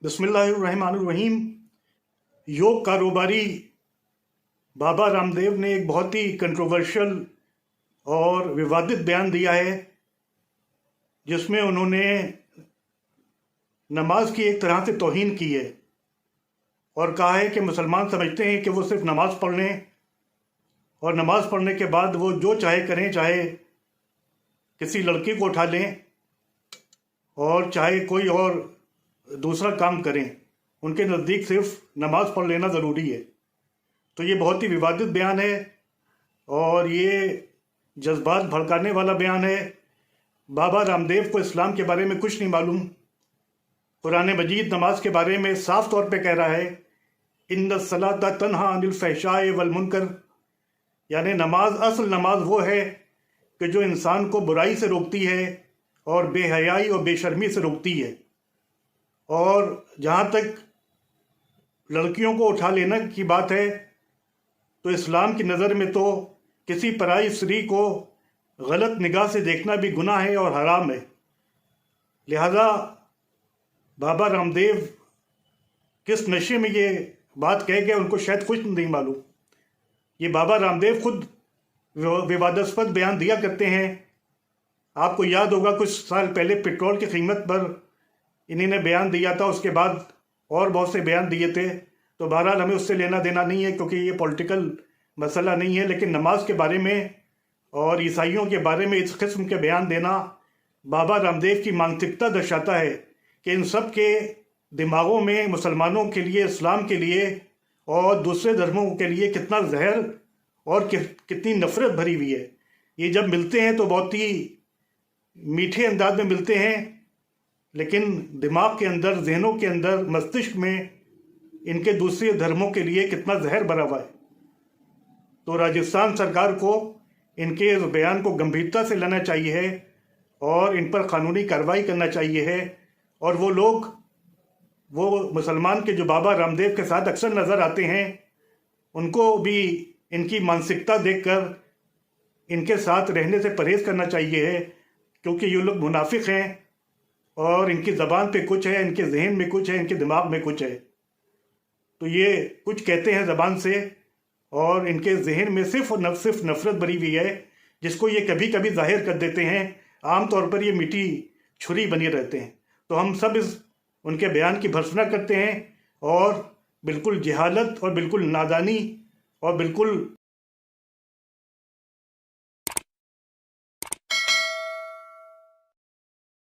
बिस्मिल्लाहिर्रहमानिर्रहीम। योग कारोबारी बाबा रामदेव ने एक बहुत ही कंट्रोवर्शियल और विवादित बयान दिया है, जिसमें उन्होंने नमाज की एक तरह से तौहीन की है और कहा है कि मुसलमान समझते हैं कि वो सिर्फ नमाज पढ़ लें और नमाज पढ़ने के बाद वो जो चाहे करें, चाहे किसी लड़की को उठा लें और चाहे कोई और दूसरा काम करें, उनके नज़दीक सिर्फ नमाज पढ़ लेना ज़रूरी है। तो ये बहुत ही विवादित बयान है और ये जज्बात भड़काने वाला बयान है। बाबा रामदेव को इस्लाम के बारे में कुछ नहीं मालूम। कुरान मजीद नमाज के बारे में साफ तौर पे कह रहा है, इन्न सलाता तन्हा अनिल फहशाए वल मुनकर, यानी नमाज, असल नमाज वो है कि जो इंसान को बुराई से रोकती है और बेहयाई और बेशर्मी से रोकती है। और जहाँ तक लड़कियों को उठा लेने की बात है, तो इस्लाम की नज़र में तो किसी पराई स्त्री को गलत निगाह से देखना भी गुनाह है और हराम है। लिहाजा बाबा रामदेव किस नशे में ये बात कह गए, उनको शायद कुछ नहीं मालूम। ये बाबा रामदेव खुद विवादास्पद बयान दिया करते हैं। आपको याद होगा कुछ साल पहले पेट्रोल की कीमत पर इन्होंने बयान दिया था, उसके बाद और बहुत से बयान दिए थे। तो बहरहाल हमें उससे लेना देना नहीं है, क्योंकि ये पॉलिटिकल मसला नहीं है। लेकिन नमाज के बारे में और ईसाइयों के बारे में इस किस्म के बयान देना बाबा रामदेव की मानसिकता दर्शाता है कि इन सब के दिमागों में मुसलमानों के लिए, इस्लाम के लिए और दूसरे धर्मों के लिए कितना जहर और कितनी नफरत भरी हुई है। ये जब मिलते हैं तो बहुत ही मीठे अंदाज में मिलते हैं, लेकिन दिमाग के अंदर, जहनों के अंदर, मस्तिष्क में इनके दूसरे धर्मों के लिए कितना जहर भरा हुआ है। तो राजस्थान सरकार को इनके इस बयान को गंभीरता से लेना चाहिए है और इन पर कानूनी कार्रवाई करना चाहिए है। और वो लोग, वो मुसलमान के जो बाबा रामदेव के साथ अक्सर नज़र आते हैं, उनको भी इनकी मानसिकता देखकर इनके साथ रहने से परहेज़ करना चाहिए है, क्योंकि ये लोग मुनाफिक हैं और इनकी ज़बान पे कुछ है, इनके जहन में कुछ है, इनके दिमाग में कुछ है। तो ये कुछ कहते हैं ज़बान से और इनके जहन में सिर्फ नफ़रत भरी हुई है, जिसको ये कभी कभी जाहिर कर देते हैं। आम तौर पर ये मीठी छुरी बने रहते हैं। तो हम सब इस उनके बयान की भर्त्सना करते हैं और बिल्कुल जहालत और बिल्कुल नादानी और बिल्कुल